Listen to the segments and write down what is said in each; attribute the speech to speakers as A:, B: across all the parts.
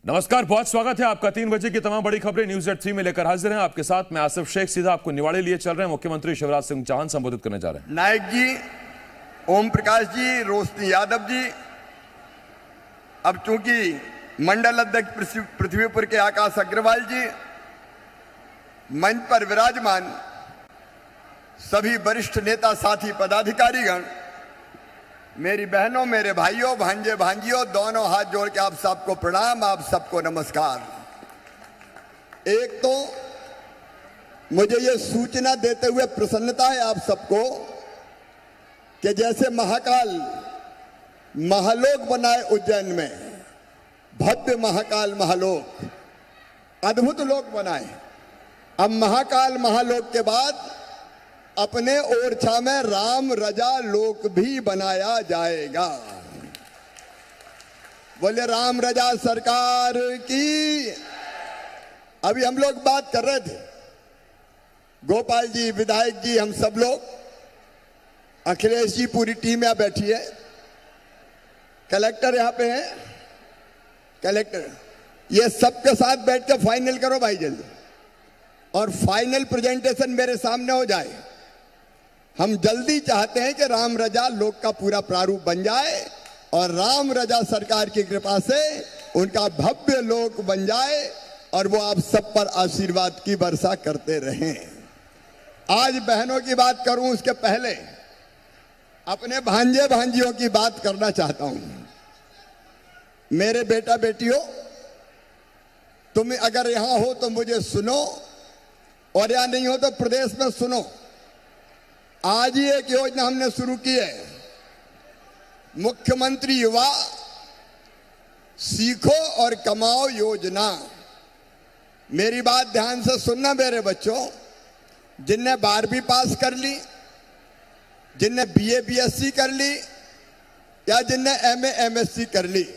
A: नमस्कार, बहुत स्वागत है आपका। 3 बजे की तमाम बड़ी खबरें न्यूज़@3 में लेकर हाजिर हैं। आपके साथ मैं आसिफ शेख। सीधा आपको निवाड़े लिए चल रहे हैं। मुख्यमंत्री शिवराज सिंह चौहान संबोधित करने जा रहे हैं।
B: नायक जी, ओम प्रकाश जी, रोशनी यादव जी, अब चूंकि मंडल अध्यक्ष पृथ्वीपुर के आकाश अग्रवाल जी, मंच पर विराजमान सभी वरिष्ठ नेता, साथी, पदाधिकारीगण, मेरी बहनों, मेरे भाइयों, भांजे भांजियों, दोनों हाथ जोड़ के आप सबको प्रणाम, आप सबको नमस्कार। एक तो मुझे ये सूचना देते हुए प्रसन्नता है आप सबको कि जैसे महाकाल महालोक बनाए उज्जैन में, भव्य महाकाल महालोक, अद्भुत लोक बनाए, अब महाकाल महालोक के बाद अपने ओरछा में राम रजा लोक भी बनाया जाएगा। बोले राम रजा सरकार की। अभी हम लोग बात कर रहे थे, गोपाल जी, विधायक जी, हम सब लोग, अखिलेश जी, पूरी टीम यहाँ बैठी है, कलेक्टर यहाँ पे हैं, कलेक्टर, ये सबके साथ बैठ के फाइनल करो भाई जल्दी, और फाइनल प्रेजेंटेशन मेरे सामने हो जाए। हम जल्दी चाहते हैं कि राम रजा लोक का पूरा प्रारूप बन जाए और राम रजा सरकार की कृपा से उनका भव्य लोक बन जाए और वो आप सब पर आशीर्वाद की वर्षा करते रहें। आज बहनों की बात करूं उसके पहले अपने भांजे भांजियों की बात करना चाहता हूं। मेरे बेटा बेटियों, तुम अगर यहां हो तो मुझे सुनो, और या नहीं हो तो प्रदेश में सुनो। आज ही एक योजना हमने शुरू की है, मुख्यमंत्री युवा सीखो और कमाओ योजना। मेरी बात ध्यान से सुनना मेरे बच्चों, जिनने 12वीं पास कर ली, जिनने BA BSc कर ली, या जिनने MA MSc कर ली,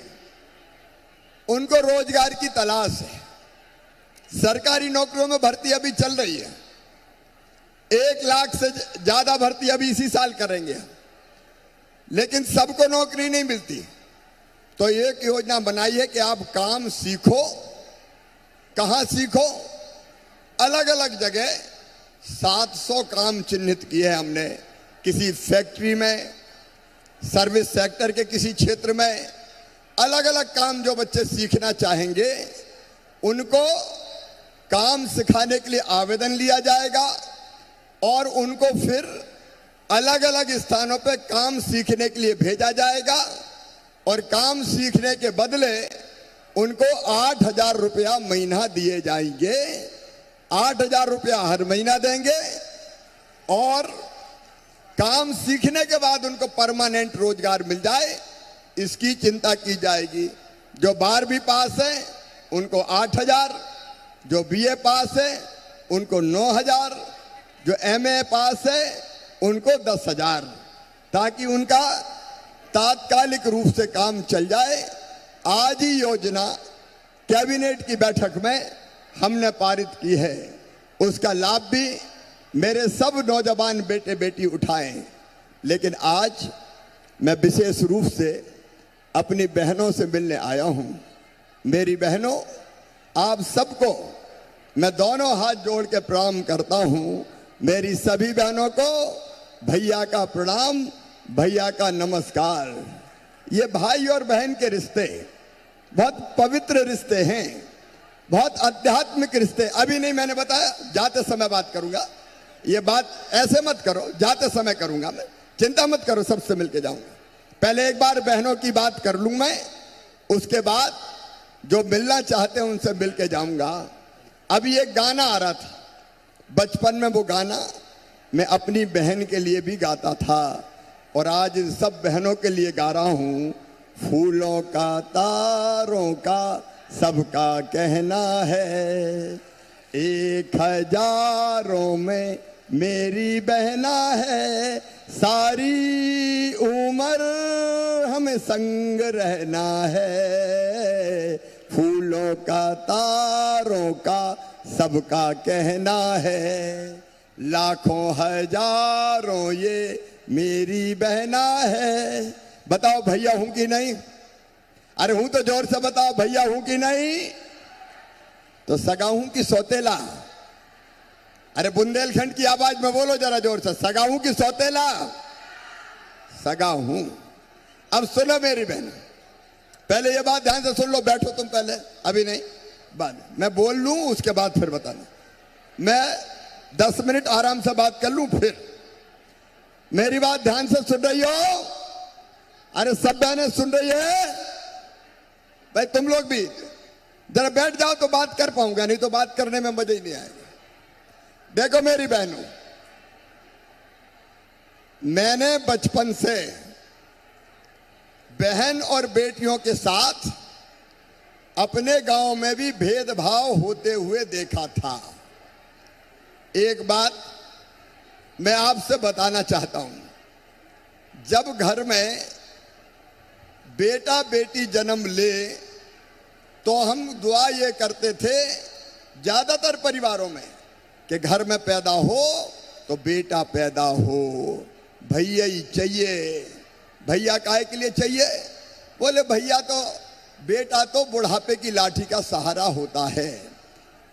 B: उनको रोजगार की तलाश है। सरकारी नौकरियों में भर्ती अभी चल रही है, 1 लाख से ज्यादा भर्ती अभी इसी साल करेंगे, लेकिन सबको नौकरी नहीं मिलती। तो एक योजना बनाई है कि आप काम सीखो। कहां सीखो? अलग अलग जगह 700 काम चिन्हित किए हैं हमने। किसी फैक्ट्री में, सर्विस सेक्टर के किसी क्षेत्र में, अलग अलग काम जो बच्चे सीखना चाहेंगे उनको काम सिखाने के लिए आवेदन लिया जाएगा और उनको फिर अलग अलग स्थानों पे काम सीखने के लिए भेजा जाएगा, और काम सीखने के बदले उनको 8,000 रुपया महीना दिए जाएंगे। 8,000 रुपया हर महीना देंगे, और काम सीखने के बाद उनको परमानेंट रोजगार मिल जाए, इसकी चिंता की जाएगी। जो 12वीं पास है उनको 8,000, जो BA पास है उनको 9,000, जो MA पास है उनको 10,000, ताकि उनका तात्कालिक रूप से काम चल जाए। आज ही योजना कैबिनेट की बैठक में हमने पारित की है, उसका लाभ भी मेरे सब नौजवान बेटे बेटी उठाएं। लेकिन आज मैं विशेष रूप से अपनी बहनों से मिलने आया हूं। मेरी बहनों, आप सबको मैं दोनों हाथ जोड़ के प्रणाम करता हूं। मेरी सभी बहनों को भैया का प्रणाम, भैया का नमस्कार। ये भाई और बहन के रिश्ते बहुत पवित्र रिश्ते हैं, बहुत आध्यात्मिक रिश्ते। अभी नहीं, मैंने बताया जाते समय बात करूंगा। ये बात ऐसे मत करो, जाते समय करूंगा मैं, चिंता मत करो, सबसे मिलके जाऊंगा। पहले एक बार बहनों की बात कर लूं मैं, उसके बाद जो मिलना चाहते हैं उनसे मिलके जाऊंगा। अभी एक गाना आ रहा था, बचपन में वो गाना मैं अपनी बहन के लिए भी गाता था, और आज इन सब बहनों के लिए गा रहा हूं। फूलों का, तारों का, सबका कहना है, 1,000 में मेरी बहना है, सारी उम्र हमें संग रहना है। फूलों का, तारों का, सबका कहना है, लाखों हजारों ये मेरी बहना है। बताओ भैया हूं कि नहीं? अरे हूं तो जोर से बताओ भैया, हूं कि नहीं? तो सगा हूं कि सौतेला? अरे बुंदेलखंड की आवाज में बोलो जरा जोर से, सगा हूं कि सौतेला? सगा हूं। अब सुनो मेरी बहन, पहले ये बात ध्यान से सुन लो। बैठो तुम पहले, अभी नहीं, बाद में मैं बोल लूं उसके बाद फिर बताना। मैं 10 मिनट आराम से बात कर लूं फिर। मेरी बात ध्यान से सुन रही हो? अरे सब बहनें सुन रही है भाई? तुम लोग भी जरा बैठ जाओ तो बात कर पाऊंगा, नहीं तो बात करने में मजा ही नहीं आएगा। देखो मेरी बहनों, मैंने बचपन से बहन और बेटियों के साथ अपने गांव में भी भेदभाव होते हुए देखा था। एक बात मैं आपसे बताना चाहता हूं, जब घर में बेटा बेटी जन्म ले तो हम दुआ ये करते थे ज्यादातर परिवारों में कि घर में पैदा हो तो बेटा पैदा हो, भैया ही चाहिए। भैया काहे के लिए चाहिए? बोले भैया तो, बेटा तो बुढ़ापे की लाठी का सहारा होता है,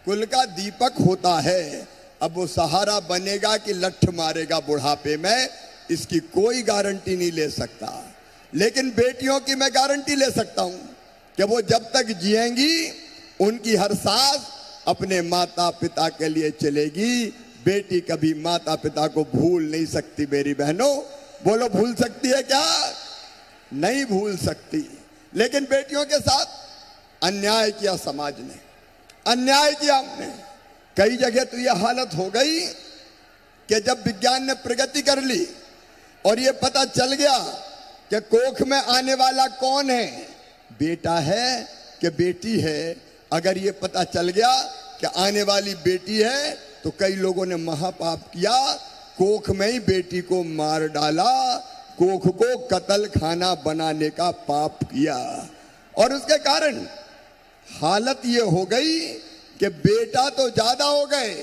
B: कुल का दीपक होता है। अब वो सहारा बनेगा कि लठ मारेगा बुढ़ापे में, इसकी कोई गारंटी नहीं ले सकता। लेकिन बेटियों की मैं गारंटी ले सकता हूं कि वो जब तक जिएंगी उनकी हर सांस अपने माता पिता के लिए चलेगी। बेटी कभी माता पिता को भूल नहीं सकती। मेरी बहनों बोलो, भूल सकती है क्या? नहीं भूल सकती। लेकिन बेटियों के साथ अन्याय किया समाज ने, अन्याय किया हमने। कई जगह तो यह हालत हो गई कि जब विज्ञान ने प्रगति कर ली और ये पता चल गया कि कोख में आने वाला कौन है, बेटा है कि बेटी है, अगर ये पता चल गया कि आने वाली बेटी है तो कई लोगों ने महापाप किया, कोख में ही बेटी को मार डाला, कोख को कत्ल खाना बनाने का पाप किया। और उसके कारण हालत ये हो गई कि बेटा तो ज्यादा हो गए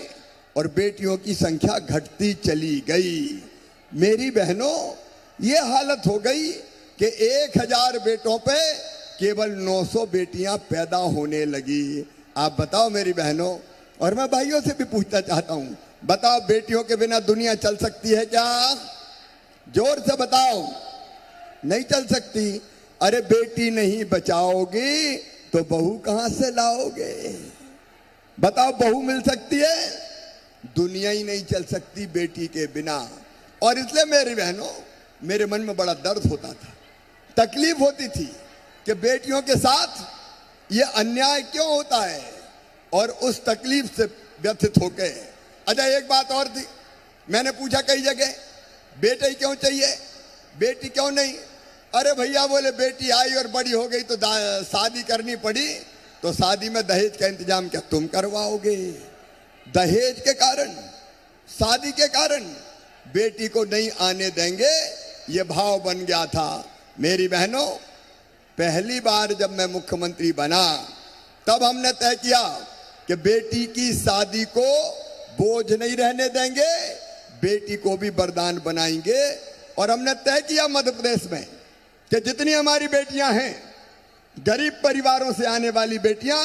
B: और बेटियों की संख्या घटती चली गई। मेरी बहनों, ये हालत हो गई कि 1000 बेटों पे केवल 900 बेटियां पैदा होने लगी। आप बताओ मेरी बहनों, और मैं भाइयों से भी पूछना चाहता हूं, बताओ बेटियों के बिना दुनिया चल सकती है क्या? जोर से बताओ, नहीं चल सकती। अरे बेटी नहीं बचाओगी तो बहू कहां से लाओगे? बताओ, बहू मिल सकती है? दुनिया ही नहीं चल सकती बेटी के बिना। और इसलिए मेरी बहनों, मेरे मन में बड़ा दर्द होता था, तकलीफ होती थी कि बेटियों के साथ ये अन्याय क्यों होता है, और उस तकलीफ से व्यथित होके। अच्छा, एक बात और थी, मैंने पूछा कई जगह, बेटे क्यों चाहिए, बेटी क्यों नहीं? अरे भैया बोले, बेटी आई और बड़ी हो गई तो शादी करनी पड़ी, तो शादी में दहेज का इंतजाम क्या तुम करवाओगे? दहेज के कारण, शादी के कारण बेटी को नहीं आने देंगे, ये भाव बन गया था। मेरी बहनों, पहली बार जब मैं मुख्यमंत्री बना तब हमने तय किया कि बेटी की शादी को बोझ नहीं रहने देंगे, बेटी को भी वरदान बनाएंगे। और हमने तय किया मध्य प्रदेश में कि जितनी हमारी बेटियां हैं, गरीब परिवारों से आने वाली बेटियां,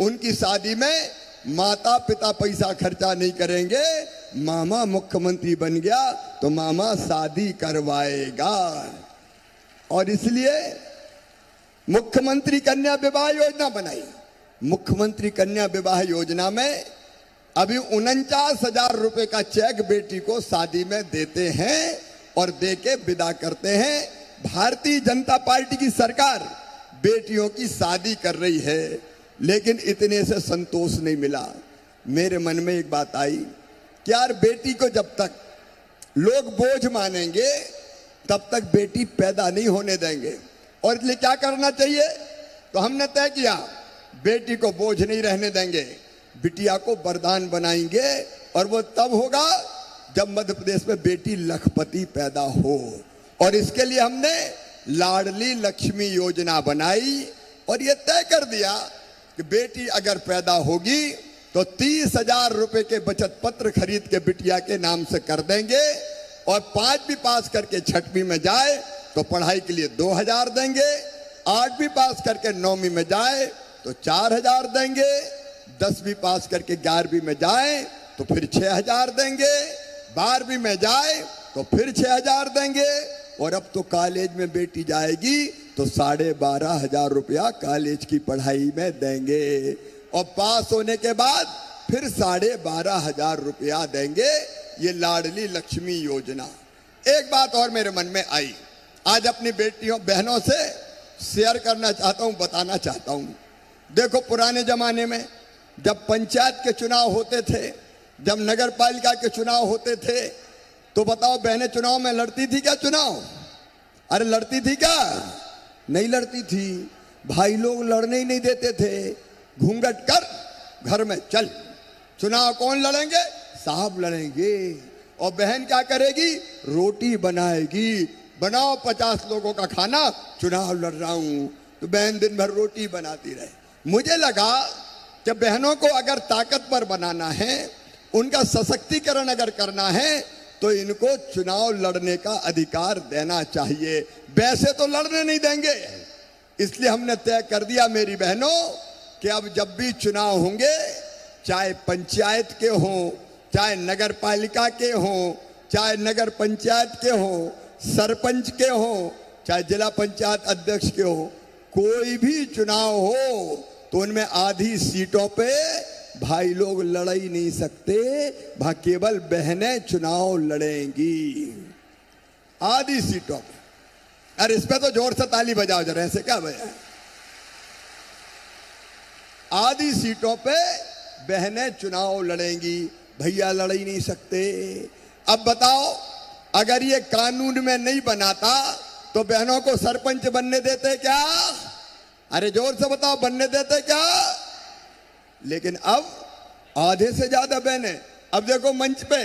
B: उनकी शादी में माता पिता पैसा खर्चा नहीं करेंगे। मामा मुख्यमंत्री बन गया तो मामा शादी करवाएगा। और इसलिए मुख्यमंत्री कन्या विवाह योजना बनाई। मुख्यमंत्री कन्या विवाह योजना में अभी 49,000 रुपए का चेक बेटी को शादी में देते हैं और देके विदा करते हैं। भारतीय जनता पार्टी की सरकार बेटियों की शादी कर रही है, लेकिन इतने से संतोष नहीं मिला। मेरे मन में एक बात आई कि यार, बेटी को जब तक लोग बोझ मानेंगे तब तक बेटी पैदा नहीं होने देंगे। और इसलिए क्या करना चाहिए? तो हमने तय किया, बेटी को बोझ नहीं रहने देंगे, बिटिया को वरदान बनाएंगे। और वो तब होगा जब मध्य प्रदेश में बेटी लखपति पैदा हो। और इसके लिए हमने लाडली लक्ष्मी योजना बनाई और ये तय कर दिया कि बेटी अगर पैदा होगी तो 30,000 रुपए के बचत पत्र खरीद के बिटिया के नाम से कर देंगे। और 5वीं पास करके 6वीं में जाए तो पढ़ाई के लिए 2,000 देंगे। 8वीं पास करके 9वीं में जाए तो 4,000 देंगे, 10वीं पास करके 11वीं में जाए तो फिर 6,000 देंगे, 12वीं में जाए तो फिर 6,000 देंगे, और अब तो कॉलेज में बेटी जाएगी तो 12,500 रुपया कॉलेज की पढ़ाई में देंगे, और पास होने के बाद फिर 12,500 रुपया देंगे। ये लाडली लक्ष्मी योजना। एक बात और मेरे मन में आई, आज अपनी बेटियों बहनों से शेयर करना चाहता हूं, बताना चाहता हूं। देखो, पुराने जमाने में जब पंचायत के चुनाव होते थे, जब नगर पालिका के चुनाव होते थे, तो बताओ बहनें चुनाव में लड़ती थी क्या? चुनाव, अरे लड़ती थी क्या? नहीं लड़ती थी। भाई लोग लड़ने ही नहीं देते थे। घूंघट कर, घर में चल, चुनाव कौन लड़ेंगे? साहब लड़ेंगे। और बहन क्या करेगी? रोटी बनाएगी। बनाओ 50 लोगों का खाना, चुनाव लड़ रहा हूं। तो बहन दिन भर रोटी बनाती रहे। मुझे लगा कि बहनों को अगर ताकतवर बनाना है, उनका सशक्तिकरण अगर करना है, तो इनको चुनाव लड़ने का अधिकार देना चाहिए। वैसे तो लड़ने नहीं देंगे। इसलिए हमने तय कर दिया मेरी बहनों कि अब जब भी चुनाव होंगे, चाहे पंचायत के हों, चाहे नगर पालिका के हों, चाहे नगर पंचायत के हों, सरपंच के हों, चाहे जिला पंचायत अध्यक्ष के हो, कोई भी चुनाव हो, तो उनमें आधी सीटों पे भाई लोग लड़ ही नहीं सकते, वहां केवल बहनें चुनाव लड़ेंगी आधी सीटों पे। अरे इस पे तो जोर से ताली बजाओ जरा, ऐसे क्या भैया? आधी सीटों पे बहनें चुनाव लड़ेंगी, भैया लड़ ही नहीं सकते। अब बताओ, अगर ये कानून में नहीं बनाता तो बहनों को सरपंच बनने देते क्या? अरे जोर से बताओ, बनने देते क्या? लेकिन अब आधे से ज्यादा बहनें। अब देखो मंच पे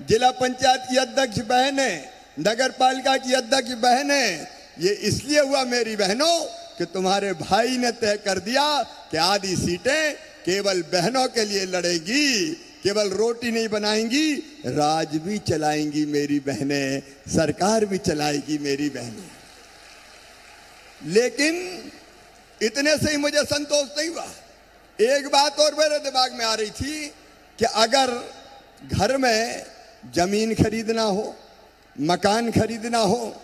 B: जिला पंचायत की अध्यक्ष बहनें, नगर पालिका की अध्यक्ष बहनें। ये इसलिए हुआ मेरी बहनों कि तुम्हारे भाई ने तय कर दिया कि आधी सीटें केवल बहनों के लिए लड़ेगी। केवल रोटी नहीं बनाएंगी, राज भी चलाएंगी मेरी बहनें, सरकार भी चलाएगी मेरी बहनें। लेकिन इतने से ही मुझे संतोष नहीं हुआ। एक बात और मेरे दिमाग में आ रही थी कि अगर घर में जमीन खरीदना हो, मकान खरीदना हो,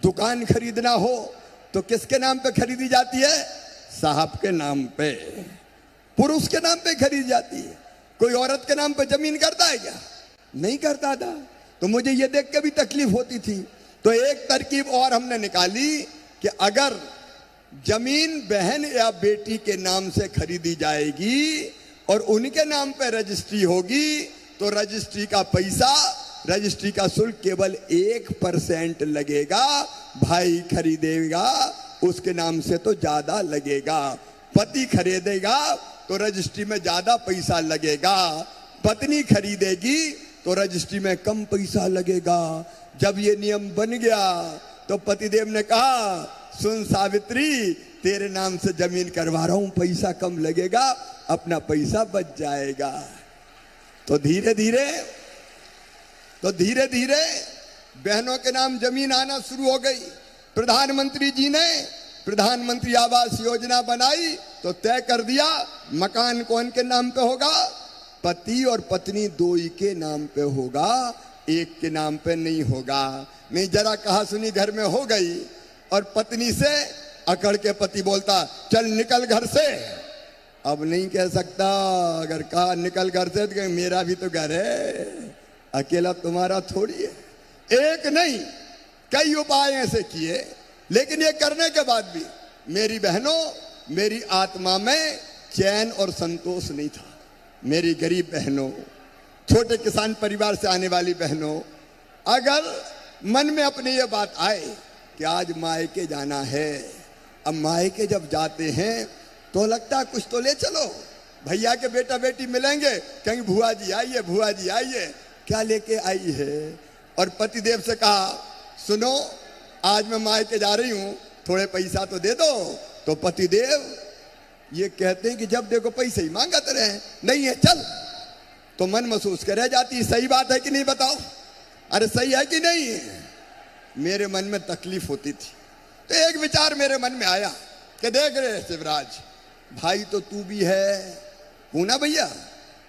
B: दुकान खरीदना हो, तो किसके नाम पे खरीदी जाती है? साहब के नाम पे, पुरुष के नाम पे खरीदी जाती है। कोई औरत के नाम पे जमीन करता है क्या? नहीं करता था। तो मुझे ये देख के भी तकलीफ होती थी। तो एक तरकीब और हमने निकाली कि अगर जमीन बहन या बेटी के नाम से खरीदी जाएगी और उनके नाम पे रजिस्ट्री होगी, तो रजिस्ट्री का पैसा, रजिस्ट्री का शुल्क केवल 1% लगेगा। भाई खरीदेगा उसके नाम से तो ज्यादा लगेगा। पति खरीदेगा तो रजिस्ट्री में ज्यादा पैसा लगेगा। पत्नी खरीदेगी तो रजिस्ट्री में कम पैसा लगेगा। जब ये नियम बन गया तो पतिदेव ने कहा, सुन सावित्री, तेरे नाम से जमीन करवा रहा हूं, पैसा कम लगेगा, अपना पैसा बच जाएगा। तो धीरे धीरे बहनों के नाम जमीन आना शुरू हो गई। प्रधानमंत्री जी ने प्रधानमंत्री आवास योजना बनाई तो तय कर दिया मकान कौन के नाम पे होगा? पति और पत्नी दो ही के नाम पे होगा, एक के नाम पे नहीं होगा। नहीं, जरा कहा सुनी घर में हो गई और पत्नी से अकड़ के पति बोलता, चल निकल घर से। अब नहीं कह सकता, अगर कहा निकल घर से तो मेरा भी तो घर है, अकेला तुम्हारा थोड़ी है। एक नहीं, कई उपाय ऐसे किए, लेकिन ये करने के बाद भी मेरी बहनों, मेरी आत्मा में चैन और संतोष नहीं था। मेरी गरीब बहनों, छोटे किसान परिवार से आने वाली बहनों, अगर मन में अपने ये बात आए कि आज मायके जाना है, अब मायके जब जाते हैं तो लगता है कुछ तो ले चलो। भैया के बेटा बेटी मिलेंगे, कहीं भुआ जी आइए, भुआ जी आइए, क्या लेके आई है? और पतिदेव से कहा, सुनो आज मैं मायके जा रही हूं, थोड़े पैसा तो दे दो। तो पतिदेव ये कहते हैं कि जब देखो पैसे ही मांगते रहे, नहीं है चल। तो मन महसूस कर रह जाती, सही बात है कि नहीं बताओ? अरे सही है कि नहीं? मेरे मन में तकलीफ होती थी। तो एक विचार मेरे मन में आया कि देख रहे शिवराज, भाई तो तू भी है, हूं ना भैया,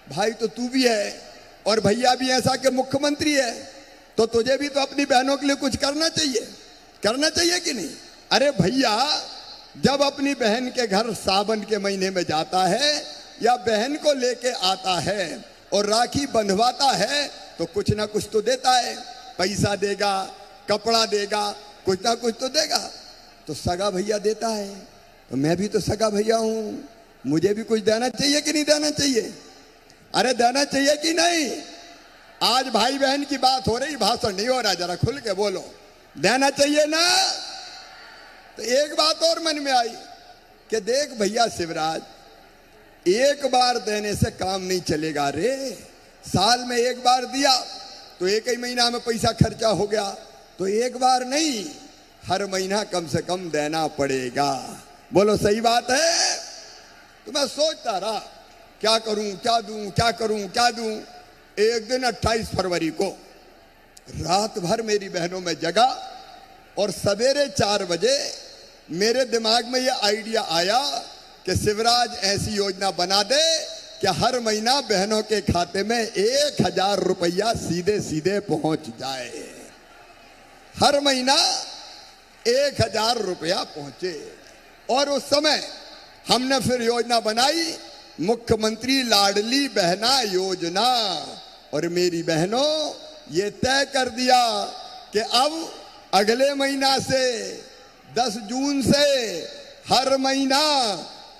B: भाई तो तू भी है और भैया भी ऐसा कि मुख्यमंत्री है, तो तुझे भी तो अपनी बहनों के लिए कुछ करना चाहिए कि नहीं? अरे भैया जब अपनी बहन के घर सावन के महीने में जाता है या बहन को लेके आता है और राखी बंधवाता है तो कुछ ना कुछ तो देता है, पैसा देगा, कपड़ा देगा, कुछ ना कुछ तो देगा। तो सगा भैया देता है, तो मैं भी तो सगा भैया हूं, मुझे भी कुछ देना चाहिए कि नहीं देना चाहिए? अरे देना चाहिए कि नहीं? आज भाई बहन की बात हो रही, भाषण नहीं हो रहा, जरा खुल के बोलो, देना चाहिए ना? तो एक बात और मन में आई कि देख भैया शिवराज, एक बार देने से काम नहीं चलेगा रे। साल में एक बार दिया तो एक ही महीना में पैसा खर्चा हो गया, तो एक बार नहीं, हर महीना कम से कम देना पड़ेगा। बोलो सही बात है? तो मैं सोचता रहा क्या करूं, क्या दूं। एक दिन 28 फरवरी को रात भर मेरी बहनों में जगा और सवेरे 4 बजे मेरे दिमाग में यह आइडिया आया कि शिवराज ऐसी योजना बना दे कि हर महीना बहनों के खाते में 1000 रुपया सीधे सीधे पहुंच जाए। हर महीना 1000 रुपया पहुंचे। और उस समय हमने फिर योजना बनाई, मुख्यमंत्री लाडली बहना योजना। और मेरी बहनों ये तय कर दिया कि अब अगले महीना से 10 जून से हर महीना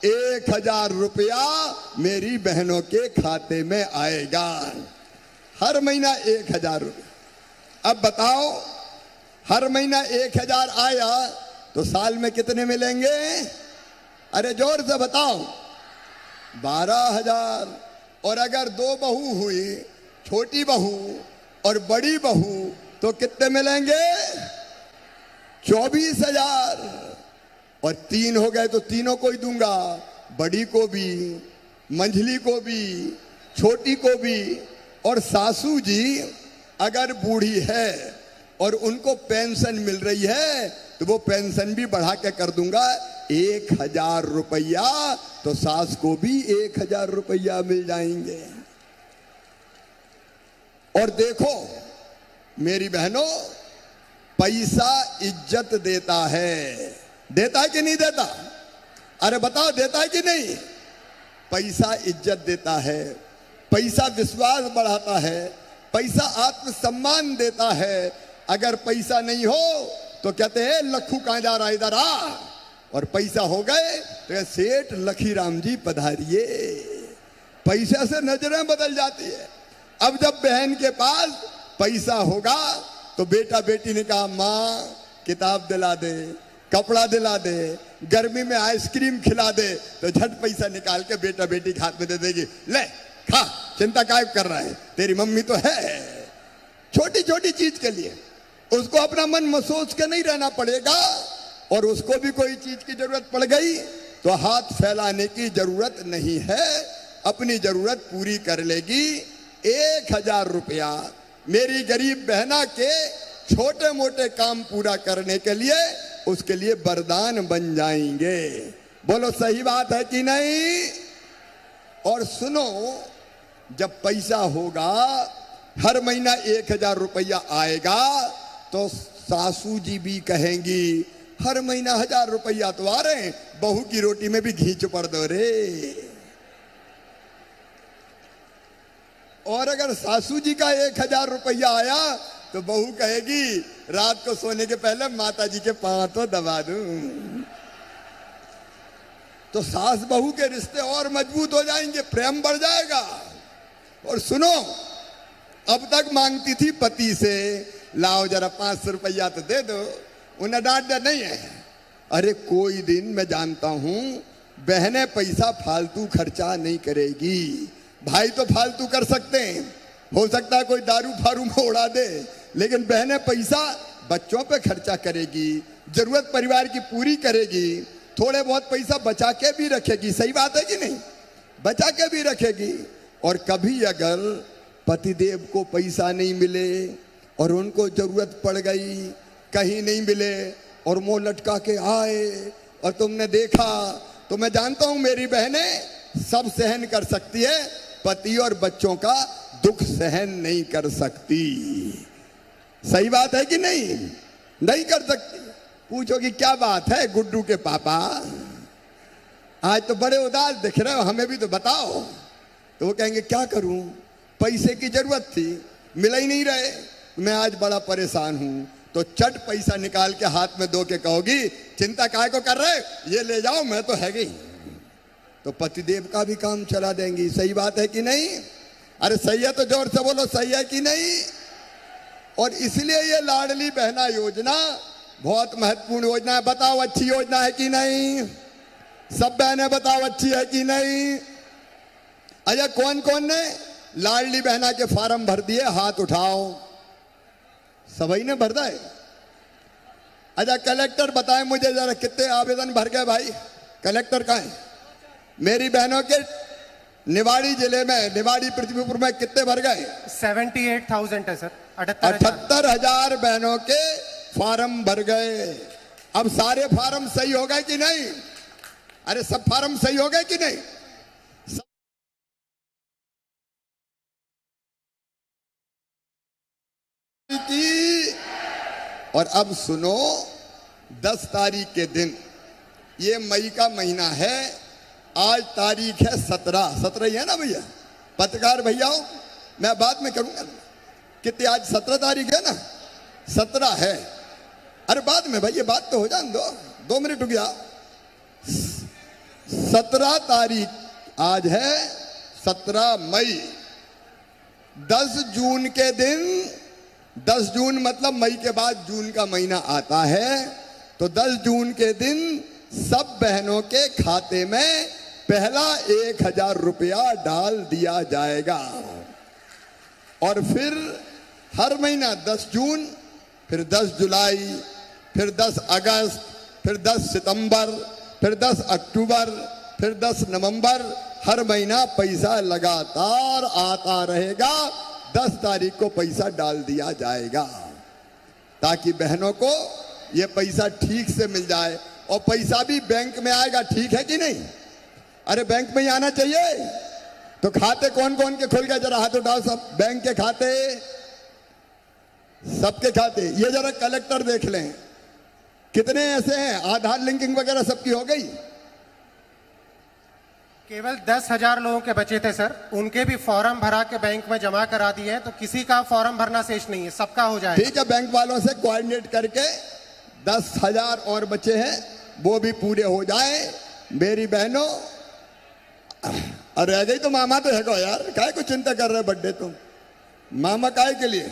B: 1000 रुपया मेरी बहनों के खाते में आएगा। हर महीना 1000 रुपया। अब बताओ, हर महीना 1000 आया तो साल में कितने मिलेंगे? अरे जोर से बताओ। 12,000। और अगर 2 बहू हुई, छोटी बहू और बड़ी बहू, तो कितने मिलेंगे? 24,000। और 3 हो गए तो तीनों को ही दूंगा, बड़ी को भी, मंझली को भी, छोटी को भी। और सासू जी अगर बूढ़ी है और उनको पेंशन मिल रही है तो वो पेंशन भी बढ़ा के कर दूंगा 1000 रुपया, तो सास को भी 1000 रुपया मिल जाएंगे। और देखो मेरी बहनों, पैसा इज्जत देता है कि नहीं देता? अरे बताओ, देता है कि नहीं? पैसा इज्जत देता है, पैसा विश्वास बढ़ाता है, पैसा आत्मसम्मान देता है। अगर पैसा नहीं हो तो कहते हैं लखू कहां जा रहा है, इधर आ। और पैसा हो गए तो सेठ लखीराम जी पधारिए। पैसे से नजरें बदल जाती है। अब जब बहन के पास पैसा होगा तो बेटा बेटी ने कहा, माँ किताब दिला दे, कपड़ा दिला दे, गर्मी में आइसक्रीम खिला दे, तो झट पैसा निकाल के बेटा बेटी के हाथ में दे देगी, ले खा, चिंता काय कर रहा है, तेरी मम्मी तो है। छोटी छोटी चीज के लिए उसको अपना मन में सोच के नहीं रहना पड़ेगा। और उसको भी कोई चीज की जरूरत पड़ गई तो हाथ फैलाने की जरूरत नहीं है, अपनी जरूरत पूरी कर लेगी। 1000 रुपया मेरी गरीब बहना के छोटे मोटे काम पूरा करने के लिए, उसके लिए वरदान बन जाएंगे। बोलो सही बात है कि नहीं? और सुनो, जब पैसा होगा, हर महीना 1000 रुपया आएगा, तो सासू जी भी कहेंगी हर महीना 1000 रुपया तो आ रहे हैं, बहू की रोटी में भी घी चुपड़ दो रे। और अगर सासू जी का 1000 रुपया आया तो बहू कहेगी रात को सोने के पहले माता जी के पांव तो दबा दूं। तो सास बहू के रिश्ते और मजबूत हो जाएंगे, प्रेम बढ़ जाएगा। और सुनो, अब तक मांगती थी पति से, लाओ जरा 500 रुपया तो दे दो, उन्हें डांट नहीं है। अरे कोई दिन मैं जानता हूं बहनें पैसा फालतू खर्चा नहीं करेगी। भाई तो फालतू कर सकते हैं, हो सकता है कोई दारू फारू में उड़ा दे, लेकिन बहनें पैसा बच्चों पे खर्चा करेगी, जरूरत परिवार की पूरी करेगी, थोड़े बहुत पैसा बचा के भी रखेगी। सही बात है कि नहीं? बचा के भी रखेगी। और कभी अगर पतिदेव को पैसा नहीं मिले और उनको जरूरत पड़ गई, कहीं नहीं मिले, और मुंह लटका के आए और तुमने देखा, तो मैं जानता हूं मेरी बहनें सब सहन कर सकती है, पति और बच्चों का दुख सहन नहीं कर सकती। सही बात है कि नहीं? नहीं कर सकती। पूछो कि क्या बात है गुड्डू के पापा, आज तो बड़े उदास दिख रहे हो, हमें भी तो बताओ। तो वो कहेंगे क्या करूं, पैसे की जरूरत थी, मिल ही नहीं रहे, मैं आज बड़ा परेशान हूं। तो चट पैसा निकाल के हाथ में दो के कहोगी चिंता काहे को कर रहे, ये ले जाओ, मैं तो है गई। तो पतिदेव का भी काम चला देंगी। सही बात है कि नहीं? अरे सही है तो जोर से बोलो, सही है कि नहीं? और इसलिए ये लाडली बहना योजना बहुत महत्वपूर्ण योजना है। बताओ अच्छी योजना है कि नहीं? सब बहनें बताओ अच्छी है कि नहीं? अच्छा कौन कौन ने लाडली बहना के फॉर्म भर दिए, हाथ उठाओ। सभी ने भर दिए। अच्छा कलेक्टर बताए मुझे जरा कितने आवेदन भर गए भाई? कलेक्टर कहाँ है? मेरी बहनों के निवाड़ी जिले में, निवाड़ी पृथ्वीपुर में कितने भर गए?
C: 78,000 है सर।
B: 78,000 बहनों के फॉर्म भर गए। अब सारे फॉर्म सही हो गए कि नहीं? अरे सब फॉर्म सही हो गए कि नहीं? और अब सुनो, 10 तारीख के दिन, ये मई का महीना है, आज तारीख है 17 ही है ना भैया? पत्रकार भैयाओं मैं बाद में करूंगा, कितनी आज 17 तारीख है ना? 17 है। अरे बाद में भाई, ये बात तो हो जाने दो, 2 मिनट रुक जाओ। 17 तारीख आज है, 17 मई। 10 जून के दिन, 10 जून मतलब मई के बाद जून का महीना आता है, तो 10 जून के दिन सब बहनों के खाते में पहला 1,000 रुपया डाल दिया जाएगा। और फिर हर महीना 10 जून, फिर 10 जुलाई, फिर 10 अगस्त, फिर 10 सितंबर, फिर 10 अक्टूबर, फिर 10 नवंबर, हर महीना पैसा लगातार आता रहेगा। 10 तारीख को पैसा डाल दिया जाएगा ताकि बहनों को ये पैसा ठीक से मिल जाए। और पैसा भी बैंक में आएगा, ठीक है कि नहीं? अरे बैंक में ही आना चाहिए। तो खाते कौन कौन के खुल गए, जरा हाथ उठाओ सब। बैंक के खाते, सबके खाते। ये जरा कलेक्टर देख लें कितने ऐसे हैं, आधार लिंकिंग वगैरह सबकी हो गई?
C: केवल 10,000 लोगों के बचे थे सर, उनके भी फॉर्म भरा के बैंक में जमा करा दिए हैं, तो किसी का फॉर्म भरना शेष नहीं है, सबका हो जाएगा।
B: ठीक है, बैंक वालों से कोऑर्डिनेट करके 10,000 और बचे हैं, वो भी पूरे हो जाए। मेरी बहनों, अरे रह गई तो मामा तो है को यार, काहे को चिंता कर रहे बर्थडे तुम? मामा काहे के लिए?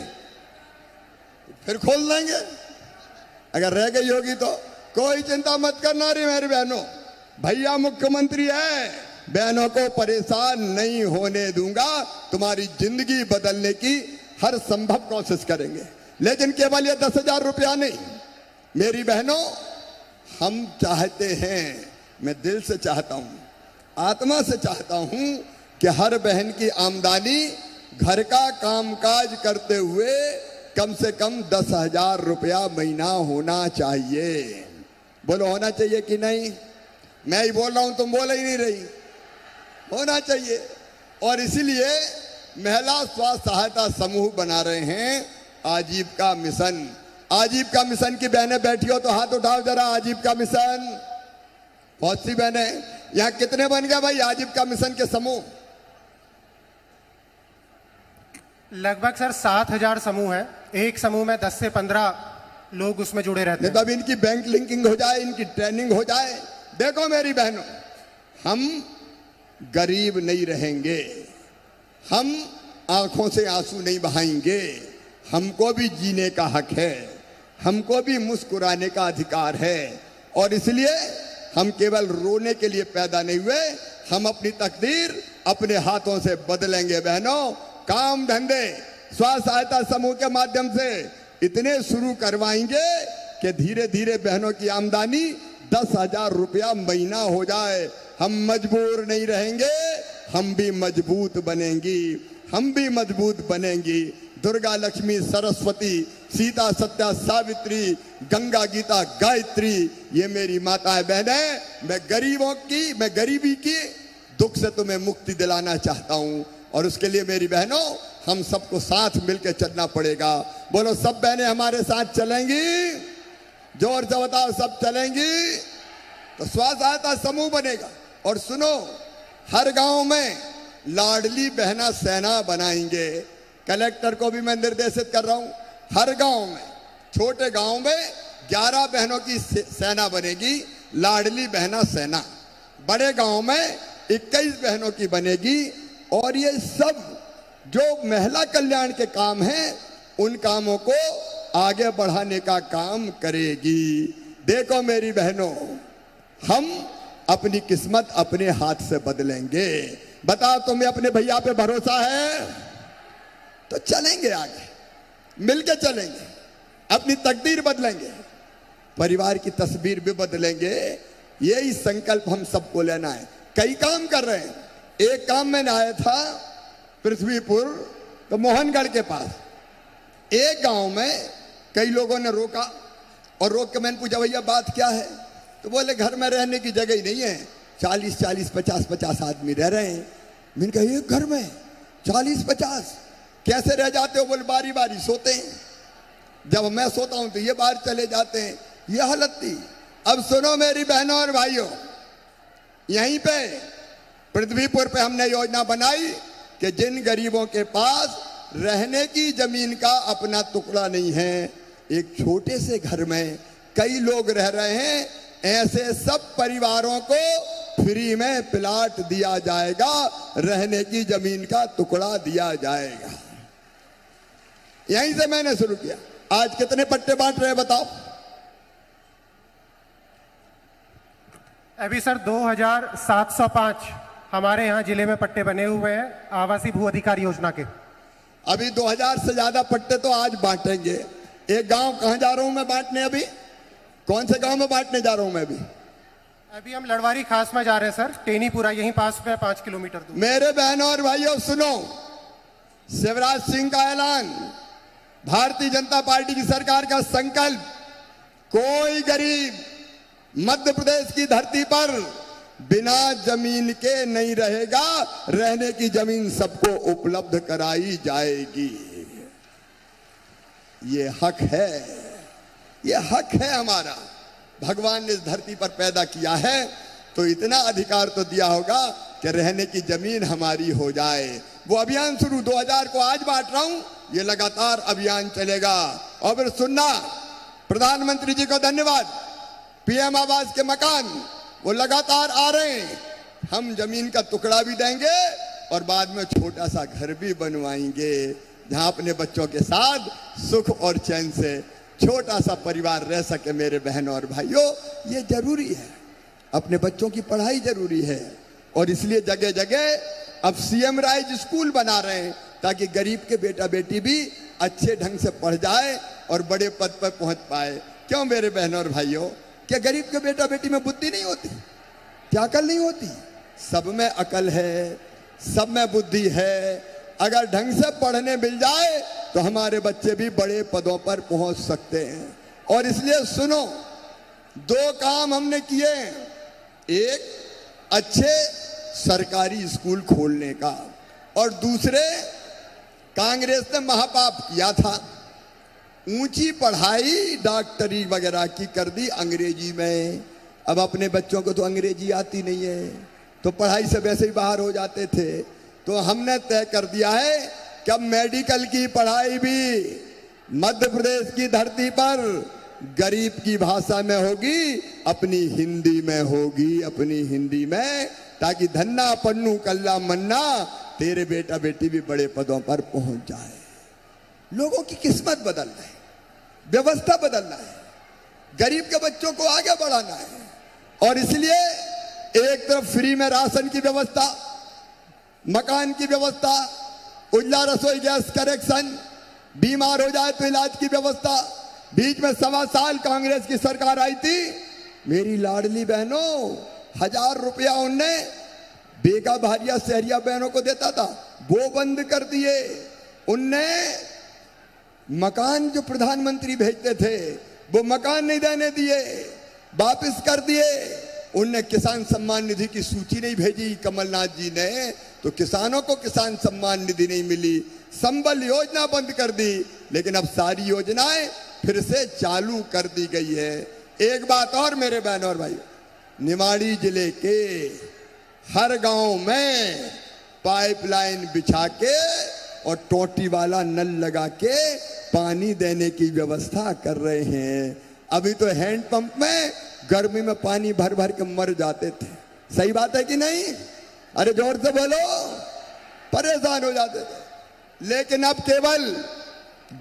B: फिर खोल देंगे अगर रह गई होगी तो। कोई चिंता मत करना रे मेरी बहनों, भैया मुख्यमंत्री है, बहनों को परेशान नहीं होने दूंगा। तुम्हारी जिंदगी बदलने की हर संभव कोशिश करेंगे, लेकिन केवल ये 10,000 रुपया नहीं। मेरी बहनों, हम चाहते हैं, मैं दिल से चाहता हूं, आत्मा से चाहता हूं कि हर बहन की आमदनी घर का कामकाज करते हुए कम से कम 10,000 रुपया महीना होना चाहिए। बोलो होना चाहिए कि नहीं? मैं ही बोल रहा हूं, तुम बोल ही नहीं रही। होना चाहिए। और इसीलिए महिला स्वास्थ्य सहायता समूह बना रहे हैं आजीविका मिशन। आजीविका मिशन की बहनें बैठी हो तो हाथ उठाओ जरा। आजीविका मिशन, बहुत सी बहनें। यहां कितने बन गए भाई आजीविका मिशन के समूह?
C: लगभग सर 7,000 समूह है। एक समूह में 10 से 15 लोग उसमें जुड़े रहते हैं।
B: तब इनकी बैंक लिंकिंग हो जाए, इनकी ट्रेनिंग हो जाए। देखो मेरी बहनों, हम गरीब नहीं रहेंगे, हम आंखों से आंसू नहीं बहाएंगे। हमको भी जीने का हक है, हमको भी मुस्कुराने का अधिकार है। और इसलिए हम केवल रोने के लिए पैदा नहीं हुए, हम अपनी तकदीर अपने हाथों से बदलेंगे। बहनों, काम धंधे स्वास्थ्य सहायता समूह के माध्यम से इतने शुरू करवाएंगे कि धीरे धीरे बहनों की आमदनी 10,000 रुपया महीना हो जाए। हम मजबूर नहीं रहेंगे, हम भी मजबूत बनेंगी, हम भी मजबूत बनेंगी। दुर्गा, लक्ष्मी, सरस्वती, सीता, सत्या, सावित्री, गंगा, गीता, गायत्री, ये मेरी माताएं बहनें, मैं गरीबी की दुख से तुम्हें मुक्ति दिलाना चाहता हूं। और उसके लिए मेरी बहनों, हम सबको साथ मिलकर चलना पड़ेगा। बोलो, सब बहनें हमारे साथ चलेंगी? जोर से बताओ, सब चलेंगी? तो स्व सहायता समूह बनेगा। और सुनो, हर गांव में लाडली बहना सेना बनाएंगे। कलेक्टर को भी मैं निर्देशित कर रहा हूं, हर गांव में, छोटे गांव में 11 बहनों की सेना बनेगी, लाडली बहना सेना। बड़े गांव में 21 बहनों की बनेगी। और ये सब जो महिला कल्याण के काम हैं, उन कामों को आगे बढ़ाने का काम करेगी। देखो मेरी बहनों, हम अपनी किस्मत अपने हाथ से बदलेंगे। बताओ, तुम्हें अपने भैया पे भरोसा है? तो चलेंगे आगे, मिलके चलेंगे, अपनी तकदीर बदलेंगे, परिवार की तस्वीर भी बदलेंगे। यही संकल्प हम सबको लेना है। कई काम कर रहे हैं। एक काम मैंने आया था पृथ्वीपुर, तो मोहनगढ़ के पास एक गांव में कई लोगों ने रोका, और रोक के मैंने पूछा, भैया बात क्या है? तो बोले, घर में रहने की जगह ही नहीं है, 40-40, 50-50 आदमी रह रहे हैं। मैंने कहा, एक घर में 40-50 कैसे रह जाते हो? बोले, बारी बारी सोते हैं, जब मैं सोता हूं तो ये बाहर चले जाते हैं। ये हालत थी। अब सुनो मेरी बहनों और भाइयों, यहीं पे पृथ्वीपुर पे हमने योजना बनाई कि जिन गरीबों के पास रहने की जमीन का अपना टुकड़ा नहीं है, एक छोटे से घर में कई लोग रह रहे हैं, ऐसे सब परिवारों को फ्री में प्लाट दिया जाएगा, रहने की जमीन का टुकड़ा दिया जाएगा। यहीं से मैंने शुरू किया। आज कितने पट्टे बांट रहे हैं बताओ?
C: अभी सर 2705 हमारे यहाँ जिले में पट्टे बने हुए हैं आवासीय भू अधिकार योजना के।
B: अभी 2000 से ज्यादा पट्टे तो आज बांटेंगे। एक गांव कहां जा रहा हूं मैं बांटने? अभी कौन से गांव में बांटने जा रहा हूं मैं?
C: अभी हम लड़वारी खास में जा रहे हैं सर, टेनीपुरा यहीं पास में 5 किलोमीटर दूर।
B: मेरे बहनों और भाइयों सुनो, शिवराज सिंह का ऐलान, भारतीय जनता पार्टी की सरकार का संकल्प, कोई गरीब मध्य प्रदेश की धरती पर बिना जमीन के नहीं रहेगा, रहने की जमीन सबको उपलब्ध कराई जाएगी। ये हक है, ये हक है हमारा। भगवान ने इस धरती पर पैदा किया है तो इतना अधिकार तो दिया होगा कि रहने की जमीन हमारी हो जाए। वो अभियान शुरू 2000 को आज बांट रहा हूं, ये लगातार अभियान चलेगा। और फिर सुनना, प्रधानमंत्री जी को धन्यवाद, पीएम आवास के मकान वो लगातार आ रहे हैं। हम जमीन का टुकड़ा भी देंगे और बाद में छोटा सा घर भी बनवाएंगे, जहां अपने बच्चों के साथ सुख और चैन से छोटा सा परिवार रह सके। मेरे बहनों और भाइयों, ये जरूरी है, अपने बच्चों की पढ़ाई जरूरी है। और इसलिए जगह जगह अब सीएम राइज स्कूल बना रहे हैं, ताकि गरीब के बेटा बेटी भी अच्छे ढंग से पढ़ जाए और बड़े पद पर पहुंच पाए। क्यों मेरे बहनों और भाइयों, क्या गरीब के बेटा बेटी में बुद्धि नहीं होती? क्या अकल नहीं होती? सब में अकल है, सब में बुद्धि है। अगर ढंग से पढ़ने मिल जाए तो हमारे बच्चे भी बड़े पदों पर पहुंच सकते हैं। और इसलिए सुनो, 2 काम हमने किए। एक, अच्छे सरकारी स्कूल खोलने का, और दूसरे, कांग्रेस ने महापाप किया था, ऊंची पढ़ाई डॉक्टरी वगैरह की कर दी अंग्रेजी में। अब अपने बच्चों को तो अंग्रेजी आती नहीं है, तो पढ़ाई से वैसे ही बाहर हो जाते थे। तो हमने तय कर दिया है कि अब मेडिकल की पढ़ाई भी मध्य प्रदेश की धरती पर गरीब की भाषा में होगी, अपनी हिंदी में होगी, अपनी हिंदी में, ताकि धन्ना पन्नू कल्ला मन्ना तेरे बेटा बेटी भी बड़े पदों पर पहुंच जाए। लोगों की किस्मत बदलना है, व्यवस्था बदलना है, गरीब के बच्चों को आगे बढ़ाना है। और इसलिए एक तरफ फ्री में राशन की व्यवस्था, मकान की व्यवस्था, उज्ज्वला रसोई गैस कनेक्शन, बीमार हो जाए तो इलाज की व्यवस्था। बीच में 1.25 साल कांग्रेस की सरकार आई थी, मेरी लाडली बहनों 1000 रुपया उनने बेगा भारिया शहरिया बहनों को देता था, वो बंद कर दिए। उनने मकान जो प्रधानमंत्री भेजते थे वो मकान नहीं देने दिए, वापस कर दिए। उनने किसान सम्मान निधि की सूची नहीं भेजी कमलनाथ जी ने, तो किसानों को किसान सम्मान निधि नहीं मिली। संबल योजना बंद कर दी, लेकिन अब सारी योजनाएं फिर से चालू कर दी गई है। एक बात और मेरे बहनों और भाई, निवाड़ी जिले के हर गांव में पाइपलाइन बिछा के और टोटी वाला नल लगा के पानी देने की व्यवस्था कर रहे हैं। अभी तो हैंडपंप में गर्मी में पानी भर भर के मर जाते थे। सही बात है कि नहीं? अरे जोर से बोलो, परेशान हो जाते थे। लेकिन अब केवल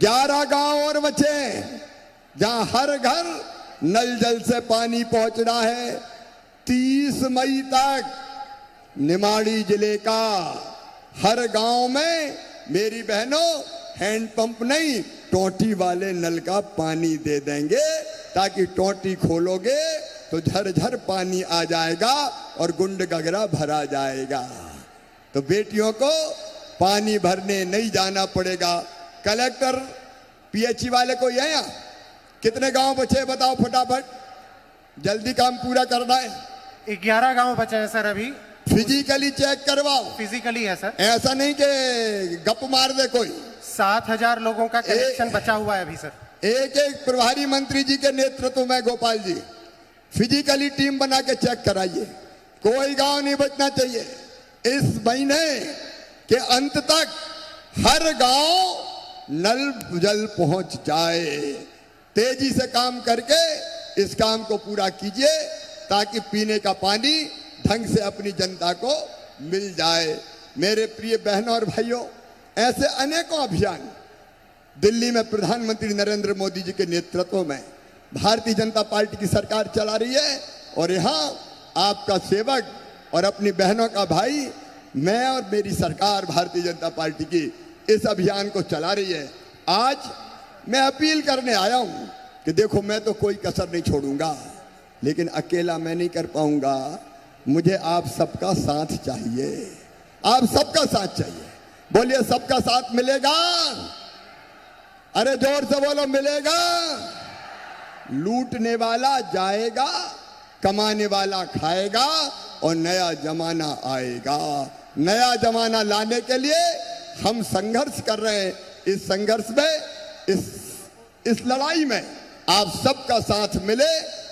B: 11 गांव और बचे जहां हर घर नल जल से पानी पहुंचना है। 30 मई तक निमाड़ी जिले का हर गांव में मेरी बहनों हैंडपंप नहीं, टोटी वाले नल का पानी दे देंगे, ताकि टोटी खोलोगे तो झरझर पानी आ जाएगा और गुंड गगरा भरा जाएगा। तो बेटियों को पानी भरने नहीं जाना पड़ेगा। कलेक्टर पीएचई वाले को यहाँ कितने गांव बचे बताओ फटाफट, जल्दी काम पूरा करना है।
C: 11 गांव बचे हैं सर अभी।
B: फिजिकली चेक करवाओ।
C: फिजिकली है सर,
B: ऐसा नहीं कि गप मार दे कोई।
C: 7000 लोगों का कनेक्शन बचा हुआ है अभी सर। एक
B: एक प्रभारी मंत्री जी के नेतृत्व में गोपाल जी फिजिकली टीम बना के चेक कराइए, कोई गांव नहीं बचना चाहिए। इस महीने के अंत तक हर गांव नल जल पहुंच जाए। तेजी से काम करके इस काम को पूरा कीजिए, ताकि पीने का पानी ढंग से अपनी जनता को मिल जाए। मेरे प्रिय बहनों और भाइयों, ऐसे अनेकों अभियान दिल्ली में प्रधानमंत्री नरेंद्र मोदी जी के नेतृत्व में भारतीय जनता पार्टी की सरकार चला रही है। और यहाँ आपका सेवक और अपनी बहनों का भाई, मैं और मेरी सरकार भारतीय जनता पार्टी की इस अभियान को चला रही है। आज मैं अपील करने आया हूँ कि देखो, मैं तो कोई कसर नहीं छोड़ूंगा, लेकिन अकेला मैं नहीं कर पाऊंगा। मुझे आप सबका साथ चाहिए, आप सबका साथ चाहिए। बोलिए, सबका साथ मिलेगा? अरे जोर से बोलो, मिलेगा? लूटने वाला जाएगा, कमाने वाला खाएगा और नया जमाना आएगा। नया जमाना लाने के लिए हम संघर्ष कर रहे हैं। इस संघर्ष में, इस लड़ाई में आप सबका साथ मिले,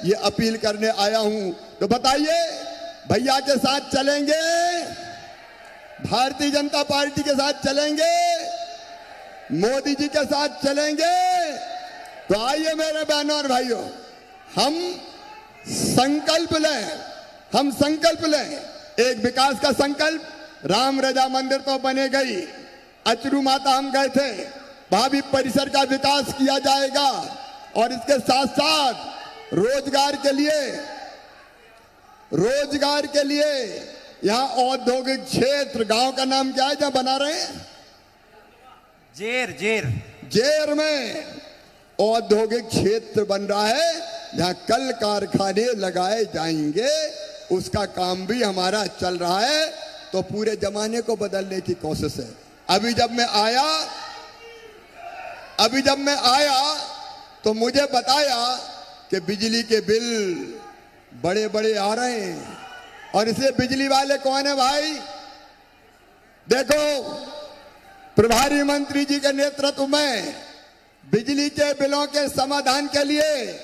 B: ये अपील करने आया हूं। तो बताइए, भैया के साथ चलेंगे? भारतीय जनता पार्टी के साथ चलेंगे? मोदी जी के साथ चलेंगे? तो आइए मेरे बहनों और भाइयों, हम संकल्प लें, एक विकास का संकल्प। राम रजा मंदिर तो बने गई, अचरू माता हम गए थे, भाभी परिसर का विकास किया जाएगा। और इसके साथ साथ रोजगार के लिए यहाँ औद्योगिक क्षेत्र, गांव का नाम क्या है जहाँ बना रहे हैं? जेर में औद्योगिक क्षेत्र बन रहा है, जहां कल कारखाने लगाए जाएंगे। उसका काम भी हमारा चल रहा है। तो पूरे जमाने को बदलने की कोशिश है। अभी जब मैं आया तो मुझे बताया कि बिजली के बिल बड़े बड़े आ रहे हैं। और इसे बिजली वाले कौन है भाई? देखो, प्रभारी मंत्री जी के नेतृत्व में बिजली के बिलों के समाधान के लिए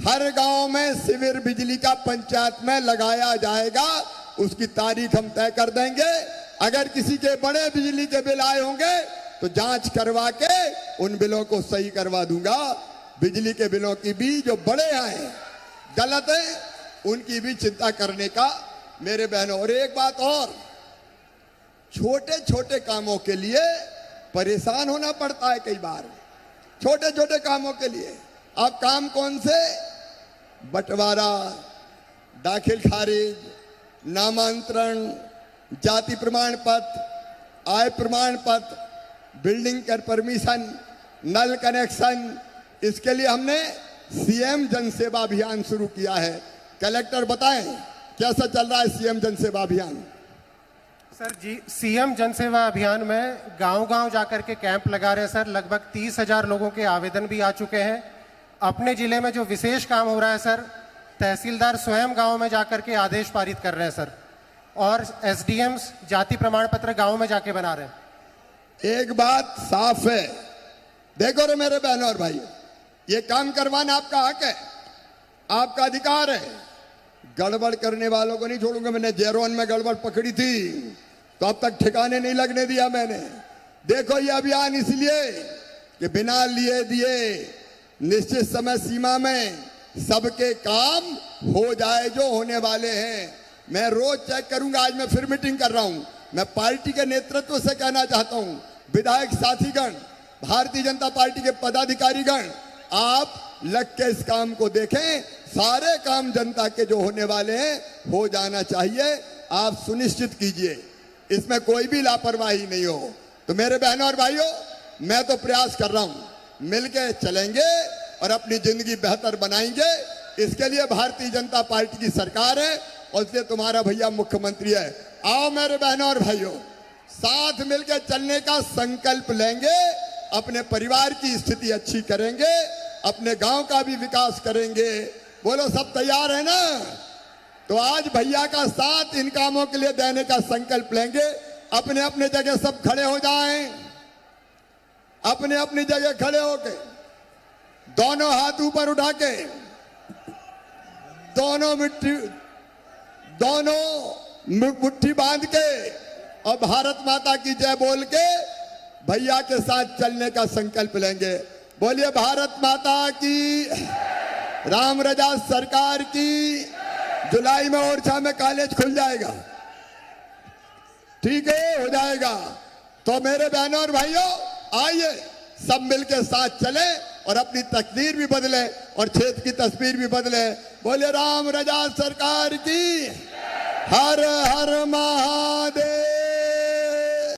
B: हर गांव में शिविर बिजली का पंचायत में लगाया जाएगा। उसकी तारीख हम तय कर देंगे। अगर किसी के बड़े बिजली के बिल आए होंगे तो जांच करवा के उन बिलों को सही करवा दूंगा। बिजली के बिलों की भी जो बड़े आए गलत है, उनकी भी चिंता करने का मेरे बहनों। और एक बात और, छोटे छोटे कामों के लिए परेशान होना पड़ता है कई बार। छोटे छोटे कामों के लिए आप काम कौन से? बंटवारा, दाखिल खारिज, नामांतरण, जाति प्रमाण पत्र, आय प्रमाण पत्र, बिल्डिंग का परमिशन, नल कनेक्शन, इसके लिए हमने सीएम जन सेवा अभियान शुरू किया है। कलेक्टर बताएं कैसा चल रहा है सीएम जन सेवा अभियान?
C: सर जी, सीएम जनसेवा अभियान में गांव-गांव जाकर के कैंप लगा रहे हैं सर। लगभग 30,000 लोगों के आवेदन भी आ चुके हैं। अपने जिले में जो विशेष काम हो रहा है सर, तहसीलदार स्वयं गांव में जाकर के आदेश पारित कर रहे हैं सर, और एसडीएम्स जाति प्रमाण पत्र गांव में जाके बना रहे हैं।
B: एक बात साफ है, देखो रे मेरे बहनों और भाई, ये काम करवाना आपका हक है, आपका अधिकार है। गड़बड़ करने वालों को नहीं छोड़ूंगा। मैंने जेरोन में गड़बड़ पकड़ी थी तो अब तक ठिकाने नहीं लगने दिया मैंने। देखो ये अभियान इसलिए कि बिना लिए दिए निश्चित समय सीमा में सबके काम हो जाए जो होने वाले हैं। मैं रोज चेक करूंगा। आज मैं फिर मीटिंग कर रहा हूं। मैं पार्टी के नेतृत्व से कहना चाहता हूं, विधायक साथीगण, भारतीय जनता पार्टी के पदाधिकारीगण, आप लग के इस काम को देखें। सारे काम जनता के जो होने वाले हैं हो जाना चाहिए। आप सुनिश्चित कीजिए इसमें कोई भी लापरवाही नहीं हो। तो मेरे बहनों और भाइयों, मैं तो प्रयास कर रहा हूं, मिलके चलेंगे और अपनी जिंदगी बेहतर बनाएंगे। इसके लिए भारतीय जनता पार्टी की सरकार है और इसलिए तुम्हारा भैया मुख्यमंत्री है। आओ मेरे बहनों और भाइयों, साथ मिलकर चलने का संकल्प लेंगे। अपने परिवार की स्थिति अच्छी करेंगे, अपने गांव का भी विकास करेंगे। बोलो सब तैयार है ना? तो आज भैया का साथ इन कामों के लिए देने का संकल्प लेंगे। अपने अपने जगह सब खड़े हो जाएं, अपने अपनी जगह खड़े होके दोनों हाथ ऊपर उठा के दोनों मुट्ठी बांध के और भारत माता की जय बोल के भैया के साथ चलने का संकल्प लेंगे। बोलिए भारत माता की, राम रजा सरकार की। जुलाई में ओरछा में कॉलेज खुल जाएगा, ठीक है, हो जाएगा। तो मेरे बहनों और भाइयों, आइए सब मिलके साथ चले और अपनी तकदीर भी बदले और क्षेत्र की तस्वीर भी बदले। बोले राम रजा सरकार की। हर हर महादेव।